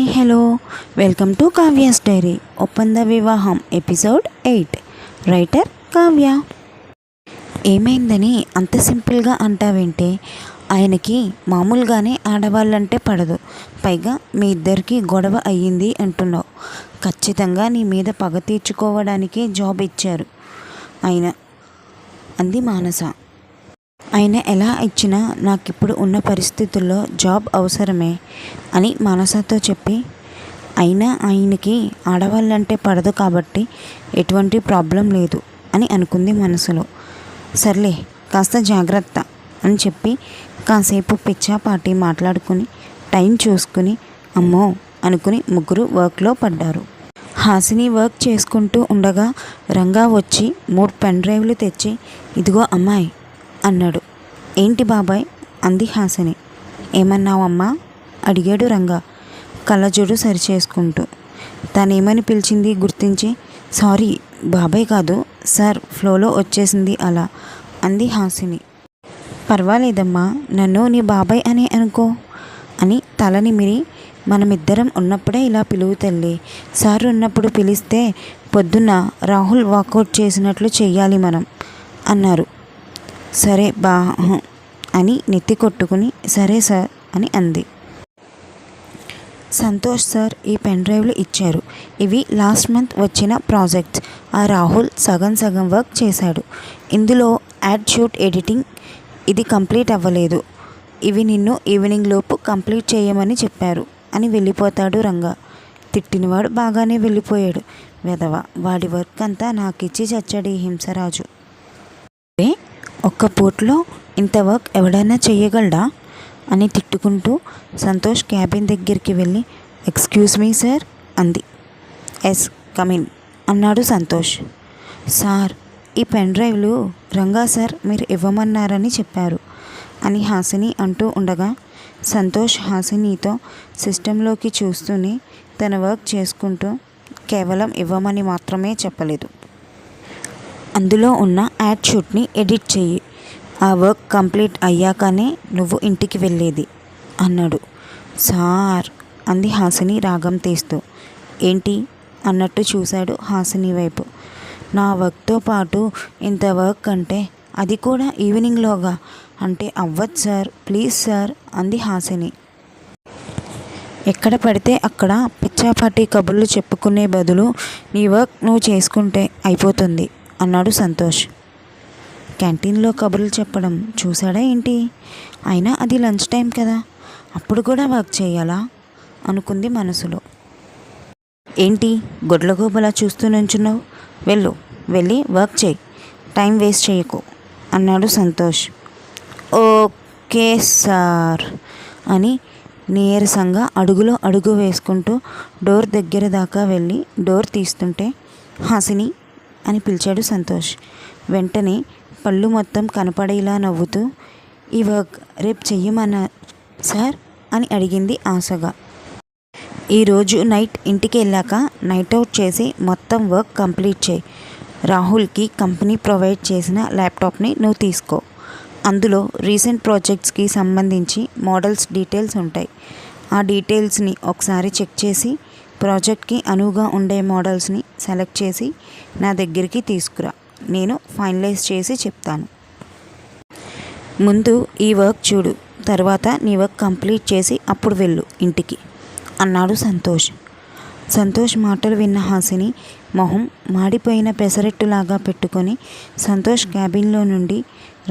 Hi hello welcome to Kavya's diary ఒప్పంద వివాహం episode 8 writer Kavya. ఏమైందని అంత సింపుల్గా అంటావేంటే? ఆయనకి మామూలుగానే ఆడవాళ్ళంటే పడదు, పైగా మీ ఇద్దరికి గొడవ అయ్యింది అంటున్నావు. ఖచ్చితంగా నీ మీద పగ తీర్చుకోవడానికే జాబ్ ఇచ్చారు ఆయన, అంది మానస. ఆయన ఎలా ఇచ్చినా నాకిప్పుడు ఉన్న పరిస్థితుల్లో జాబ్ అవసరమే అని మానసతో చెప్పి, అయినా ఆయనకి ఆడవాళ్ళంటే పడదు కాబట్టి ఎటువంటి ప్రాబ్లం లేదు అని అనుకుంది మనసులో. సర్లే, కాస్త జాగ్రత్త అని చెప్పి కాసేపు పిచ్చాపాటి మాట్లాడుకుని టైం చూసుకుని అమ్మో అనుకుని ముగ్గురు వర్క్లో పడ్డారు. హాసిని వర్క్ చేసుకుంటూ ఉండగా రంగా వచ్చి 3 పెన్ డ్రైవ్లు తెచ్చి, ఇదిగో అమ్మాయి అన్నాడు. ఏంటి బాబాయ్ అంది హాసిని. ఏమన్నావమ్మా అడిగాడు రంగా కళ్ళజోడు సరిచేసుకుంటూ. తనేమని పిలిచింది గుర్తించి, సారీ బాబాయ్ కాదు సార్, ఫ్లోలో వచ్చేసింది అలా అంది హాసిని. పర్వాలేదమ్మా, నన్ను నీ బాబాయ్ అని అనుకో అని తలనిమిరి, మనమిద్దరం ఉన్నప్పుడే ఇలా పిలువు తల్లి, సార్ ఉన్నప్పుడు పిలిస్తే పొద్దున్న రాహుల్ వాకౌట్ చేసినట్లు చెయ్యాలి మనం అన్నారు. సరే బా అని నెత్తి కొట్టుకుని సరే సార్ అని అంది. సంతోష్ సార్ ఈ పెన్ డ్రైవ్లు ఇచ్చారు. ఇవి లాస్ట్ మంత్ వచ్చిన ప్రాజెక్ట్స్. ఆ రాహుల్ సగం సగం వర్క్ చేశాడు. ఇందులో యాడ్ షూట్ ఎడిటింగ్ ఇది కంప్లీట్ అవ్వలేదు. ఇవి నిన్ను ఈవినింగ్ లోపు కంప్లీట్ చేయమని చెప్పారు అని వెళ్ళిపోతాడు రంగా. తిట్టినవాడు బాగానే వెళ్ళిపోయాడు. వెధవ, వాడి వర్క్ అంతా నాకిచ్చి చచ్చాడు ఈ హింసరాజు. ఒక్క పూట్లో ఇంత వర్క్ ఎవడైనా చెయ్యగలడా అని తిట్టుకుంటూ సంతోష్ క్యాబిన్ దగ్గరికి వెళ్ళి, ఎక్స్క్యూజ్ మీ సార్ అంది. ఎస్ కమిన్ అన్నాడు సంతోష్. సార్, ఈ పెన్ డ్రైవ్లు రంగా సార్ మీరు ఇవ్వమన్నారని చెప్పారు అని హాసిని అంటూ ఉండగా సంతోష్ హాసినితో సిస్టంలోకి చూస్తూనే తన వర్క్ చేసుకుంటూ, కేవలం ఇవ్వమని మాత్రమే చెప్పలేదు, అందులో ఉన్న యాడ్ షూట్ని ఎడిట్ చెయ్యి, ఆ వర్క్ కంప్లీట్ అయ్యాకనే నువ్వు ఇంటికి వెళ్ళేది అన్నాడు. సార్ అంది హాసిని రాగం తీస్తూ. ఏంటి అన్నట్టు చూశాడు హాసిని వైపు. నా వర్క్తో పాటు ఇంత వర్క్ అంటే అది కూడా ఈవినింగ్లోగా అంటే అవ్వదు సార్, ప్లీజ్ సార్ అంది హాసిని. ఎక్కడ పడితే అక్కడ పిచ్చాపాటి కబుర్లు చెప్పుకునే బదులు నీ వర్క్ నువ్వు చేసుకుంటే అయిపోతుంది అన్నాడు సంతోష్. క్యాంటీన్లో కబుర్లు చెప్పడం చూసాడా ఏంటి? అయినా అది లంచ్ టైం కదా, అప్పుడు కూడా వర్క్ చేయాలా అనుకుంది మనసులో. ఏంటి గొడ్లగోబలా చూస్తూ నుంచున్నావు? వెళ్ళి వర్క్ చేయి, టైం వేస్ట్ చేయకు అన్నాడు సంతోష్. ఓకే సార్ అని నీరసంగా అడుగులో అడుగు వేసుకుంటూ డోర్ దగ్గర దాకా వెళ్ళి డోర్ తీస్తుంటే హాసిని అని పిలిచాడు సంతోష్. వెంటనే పళ్ళు మొత్తం కనపడేలా నవ్వుతూ, ఈ వర్క్ రేపు చెయ్యమన్నా సార్ అని అడిగింది ఆశగా. ఈరోజు నైట్ ఇంటికి వెళ్ళాక నైట్ అవుట్ చేసి మొత్తం వర్క్ కంప్లీట్ చేయి. రాహుల్కి కంపెనీ ప్రొవైడ్ చేసిన ల్యాప్టాప్ని నువ్వు తీసుకో. అందులో రీసెంట్ ప్రాజెక్ట్స్కి సంబంధించి మోడల్స్ డీటెయిల్స్ ఉంటాయి. ఆ డీటెయిల్స్ని ఒకసారి చెక్ చేసి ప్రాజెక్ట్కి అనువుగా ఉండే మోడల్స్ని సెలెక్ట్ చేసి నా దగ్గరికి తీసుకురా, నేను ఫైనలైజ్ చేసి చెప్తాను. ముందు ఈ వర్క్ చూడు, తర్వాత నీ వర్క్ కంప్లీట్ చేసి అప్పుడు వెళ్ళు ఇంటికి అన్నాడు సంతోష్. సంతోష్ మాటలు విన్న హాసిని మొహం మాడిపోయిన పెసరెట్టులాగా పెట్టుకొని సంతోష్ క్యాబిన్లో నుండి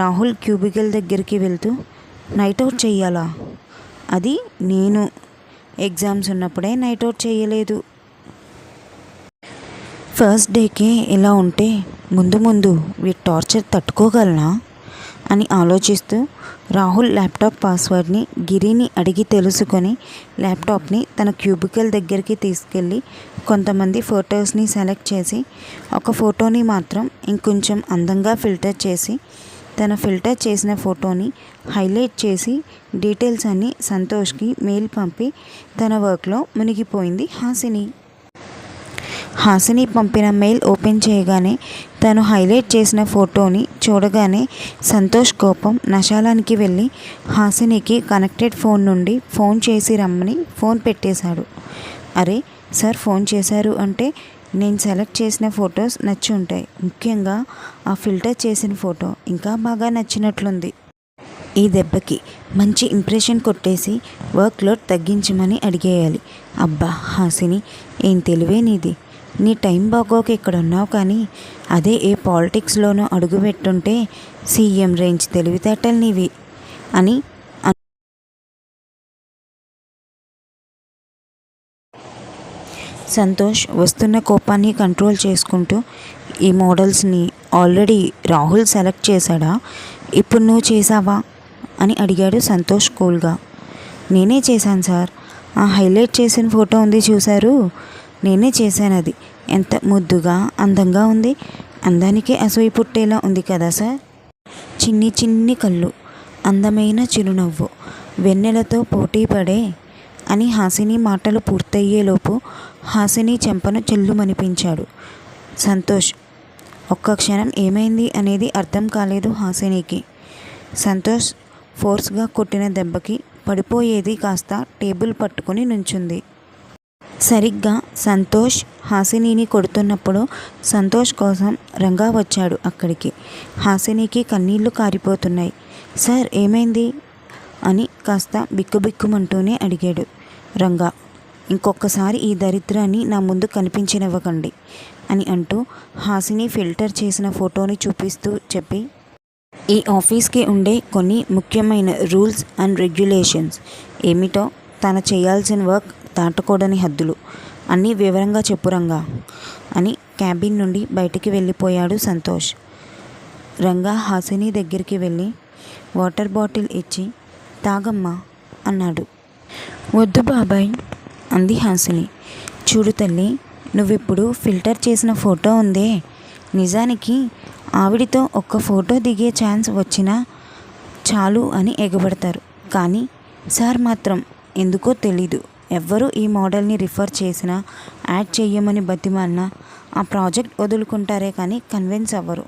రాహుల్ క్యూబికల్ దగ్గరికి వెళ్తూ, నైట్ అవుట్ చెయ్యాలా? అది నేను ఎగ్జామ్స్ ఉన్నప్పుడే నైట్ అవుట్ చేయలేదు. ఫస్ట్ డేకే ఇలా ఉంటే ముందు వీటి టార్చర్ తట్టుకోగలనా అని ఆలోచిస్తూ రాహుల్ ల్యాప్టాప్ పాస్వర్డ్ని గిరిని అడిగి తెలుసుకొని ల్యాప్టాప్ని తన క్యూబికల్ దగ్గరికి తీసుకెళ్ళి కొంతమంది ఫొటోస్ని సెలెక్ట్ చేసి ఒక ఫోటోని మాత్రం ఇంకొంచెం అందంగా ఫిల్టర్ చేసి తన ఫిల్టర్ చేసిన ఫోటోని హైలైట్ చేసి డీటెయిల్స్ అన్నీ సంతోష్కి మెయిల్ పంపి తన వర్క్లో మునిగిపోయింది హాసిని. హాసిని పంపిన మెయిల్ ఓపెన్ చేయగానే తను హైలైట్ చేసిన ఫోటోని చూడగానే సంతోష్ కోపం నశాలానికి వెళ్ళి హాసినికి కనెక్టెడ్ ఫోన్ నుండి ఫోన్ చేసి రమ్మని ఫోన్ పెట్టేశాడు. అరే సార్, ఫోన్ చేశారు అంటే నేను సెలెక్ట్ చేసిన ఫొటోస్ నచ్చి ఉంటాయి. ముఖ్యంగా ఆ ఫిల్టర్ చేసిన ఫోటో ఇంకా బాగా నచ్చినట్లుంది. ఈ దెబ్బకి మంచి ఇంప్రెషన్ కొట్టేసి వర్క్ లోడ్ తగ్గించమని అడిగేయాలి. అబ్బా హాసిని, ఏం తెలివే నీది. నీ టైం బాగోక ఇక్కడ ఉన్నావు, కానీ అదే ఏ పాలిటిక్స్లోనూ అడుగుపెట్టుంటే సీఎం రేంజ్ తెలివితేటలు నీవి అని సంతోష్ వస్తున్న కోపాన్ని కంట్రోల్ చేసుకుంటూ, ఈ మోడల్స్ని ఆల్రెడీ రాహుల్ సెలెక్ట్ చేశాడా, ఇప్పుడు నువ్వు చేసావా అని అడిగాడు సంతోష్ కూల్గా. నేనే చేశాను సార్, ఆ హైలైట్ చేసిన ఫోటో ఉంది చూశారు, నేనే చేశాను. అది ఎంత ముద్దుగా అందంగా ఉంది. అందానికే అసూయ పుట్టేలా ఉంది కదా సార్. చిన్ని చిన్ని కళ్ళు, అందమైన చిరునవ్వు, వెన్నెలతో పోటీ పడే అని హాసిని మాటలు పూర్తయ్యేలోపు హాసిని చెంపను చెల్లుమనిపించాడు సంతోష్. ఒక్క క్షణం ఏమైంది అనేది అర్థం కాలేదు హాసినికి. సంతోష్ ఫోర్స్గా కొట్టిన దెబ్బకి పడిపోయేది కాస్త టేబుల్ పట్టుకుని నుంచుంది. సరిగ్గా సంతోష్ హాసినిని కొడుతున్నప్పుడు సంతోష్ కోసం రంగా వచ్చాడు అక్కడికి. హాసినికి కన్నీళ్లు కారిపోతున్నాయి. సార్ ఏమైంది అని కాస్త బిక్కుబిక్కుమంటూనే అడిగాడు రంగా. ఇంకొకసారి ఈ దరిద్రాన్ని నా ముందు కనిపించనివ్వకండి అని అంటూ హాసిని ఫిల్టర్ చేసిన ఫోటోని చూపిస్తూ చెప్పి, ఈ ఆఫీస్కి ఉండే కొన్ని ముఖ్యమైన రూల్స్ అండ్ రెగ్యులేషన్స్ ఏమిటో, తన చేయాల్సిన వర్క్ దాటకూడని హద్దులు అన్నీ వివరంగా చెప్పు రంగా అని క్యాబిన్ నుండి బయటికి వెళ్ళిపోయాడు సంతోష్. రంగా హాసిని దగ్గరికి వెళ్ళి వాటర్ బాటిల్ ఇచ్చి తాగమ్మా అన్నాడు. వద్దు బాబాయ్ అంది హాసిని. చూడు తల్లి, నువ్విప్పుడు ఫిల్టర్ చేసిన ఫోటో ఉందే, నిజానికి ఆవిడితో ఒక్క ఫోటో దిగే ఛాన్స్ వచ్చినా చాలు అని ఎగబడతారు. కానీ సార్ మాత్రం ఎందుకో తెలీదు, ఎవ్వరూ ఈ మోడల్ని రిఫర్ చేసినా యాడ్ చెయ్యమని బతిమాలినా ఆ ప్రాజెక్ట్ వదులుకుంటారే కానీ కన్విన్స్ అవ్వరు.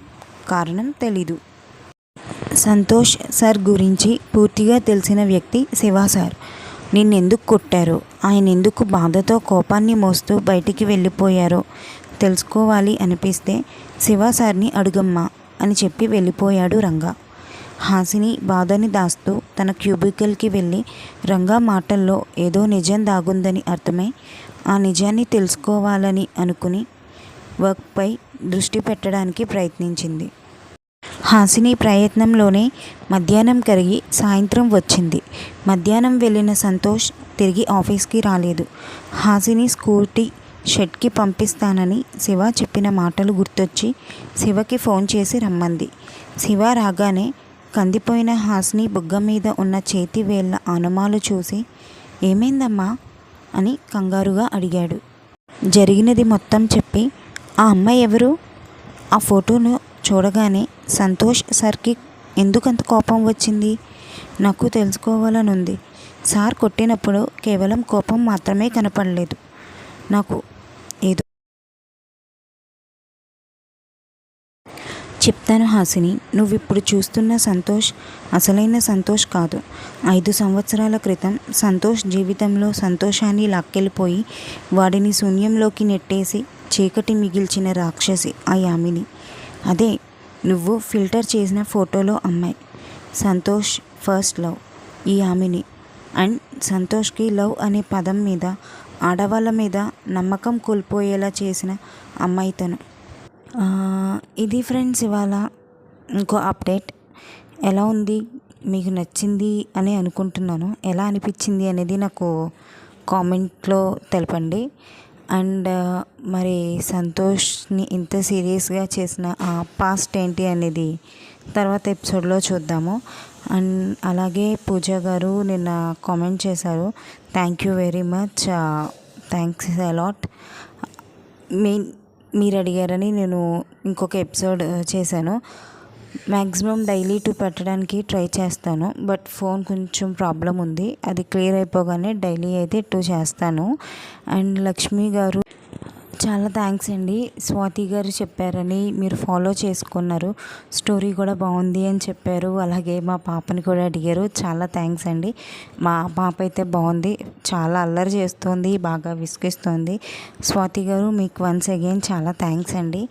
కారణం తెలీదు. సంతోష్ సార్ గురించి పూర్తిగా తెలిసిన వ్యక్తి శివ సార్. నిన్నెందుకు కొట్టారో, ఆయన ఎందుకు బాధతో కోపాన్ని మోస్తూ బయటికి వెళ్ళిపోయారో తెలుసుకోవాలి అనిపిస్తే శివ సార్ని అడుగమ్మా అని చెప్పి వెళ్ళిపోయాడు రంగా. హాసిని బాధని దాస్తూ తన క్యూబికల్కి వెళ్ళి రంగా మాటల్లో ఏదో నిజం దాగుందని అర్థమై ఆ నిజాన్ని తెలుసుకోవాలని అనుకుని వర్క్పై దృష్టి పెట్టడానికి ప్రయత్నించింది. హాసిని ప్రయత్నంలోనే మధ్యాహ్నం కరిగి సాయంత్రం వచ్చింది. మధ్యాహ్నం వెళ్ళిన సంతోష్ తిరిగి ఆఫీస్కి రాలేదు. హాసిని స్కూటీ షెడ్కి పంపిస్తానని శివ చెప్పిన మాటలు గుర్తొచ్చి శివకి ఫోన్ చేసి రమ్మంది. శివ రాగానే కందిపోయిన హాసిని బుగ్గ మీద ఉన్న చేతి వేళ్ళ ఆనమాలు చూసి ఏమైందమ్మా అని కంగారుగా అడిగాడు. జరిగినది మొత్తం చెప్పి, ఆ అమ్మాయి ఎవరు, ఆ ఫోటోను చూడగానే సంతోష్ సార్కి ఎందుకంత కోపం వచ్చింది, నాకు తెలుసుకోవాలనుంది. సార్ కొట్టినప్పుడు కేవలం కోపం మాత్రమే కనపడలేదు, నాకు ఏదో చెప్తాను హాసిని. నువ్విప్పుడు చూస్తున్న సంతోష్ అసలైన సంతోష్ కాదు. 5 సంవత్సరాల క్రితం సంతోష్ జీవితంలో సంతోషాన్ని లాక్కెళ్ళిపోయి వాడిని శూన్యంలోకి నెట్టేసి చీకటి మిగిల్చిన రాక్షసి ఆ యామిని. అదే నువ్వు ఫిల్టర్ చేసిన ఫోటోలో అమ్మాయి. సంతోష్ ఫస్ట్ లవ్ ఈ యామిని. అండ్ సంతోష్కి లవ్ అనే పదం మీద, ఆడవాళ్ళ మీద నమ్మకం కోల్పోయేలా చేసిన అమ్మాయి తను. ఇది ఫ్రెండ్స్ ఇవాళ ఇంకో అప్డేట్. ఎలా ఉంది, మీకు నచ్చింది అని అనుకుంటున్నాను. ఎలా అనిపించింది అనేది నాకు కామెంట్లో తెలపండి. అండ్ మరి సంతోష్ని ఇంత సీరియస్గా చేసిన ఆ పాస్ట్ ఏంటి అనేది తర్వాత ఎపిసోడ్లో చూద్దాము. అండ్ అలాగే పూజ గారు నిన్న కామెంట్ చేశారు, thank you very much, thanks a lot. మీరు అడిగారని నేను ఇంకొక ఎపిసోడ్ చేశాను. మ్యాక్సిమం డైలీ 2 పెట్టడానికి ట్రై చేస్తాను, బట్ ఫోన్ కొంచెం ప్రాబ్లం ఉంది. అది క్లియర్ అయిపోగానే డైలీ అయితే 2 చేస్తాను. అండ్ లక్ష్మి గారు చాలా థ్యాంక్స్ అండి. స్వాతి గారు చెప్పారని మీరు ఫాలో చేసుకున్నారు. స్టోరీ కూడా బాగుంది అని చెప్పారు. అలాగే మా పాపని కూడా అడిగారు. చాలా థ్యాంక్స్ అండి. మా పాప అయితే బాగుంది, చాలా అల్లరి చేస్తుంది, బాగా విసిగిస్తుంది. స్వాతి గారు మీకు వన్స్ అగైన్ చాలా థ్యాంక్స్ అండి.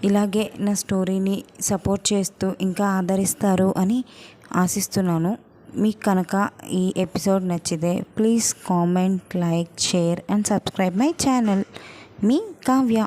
ఇలాగే నా స్టోరీని సపోర్ట్ చేస్తూ ఇంకా ఆదరిస్తారు అని ఆశిస్తున్నాను. మీకు కనుక ఈ ఎపిసోడ్ నచ్చితే please comment, like, share and subscribe my channel. Me Kavya.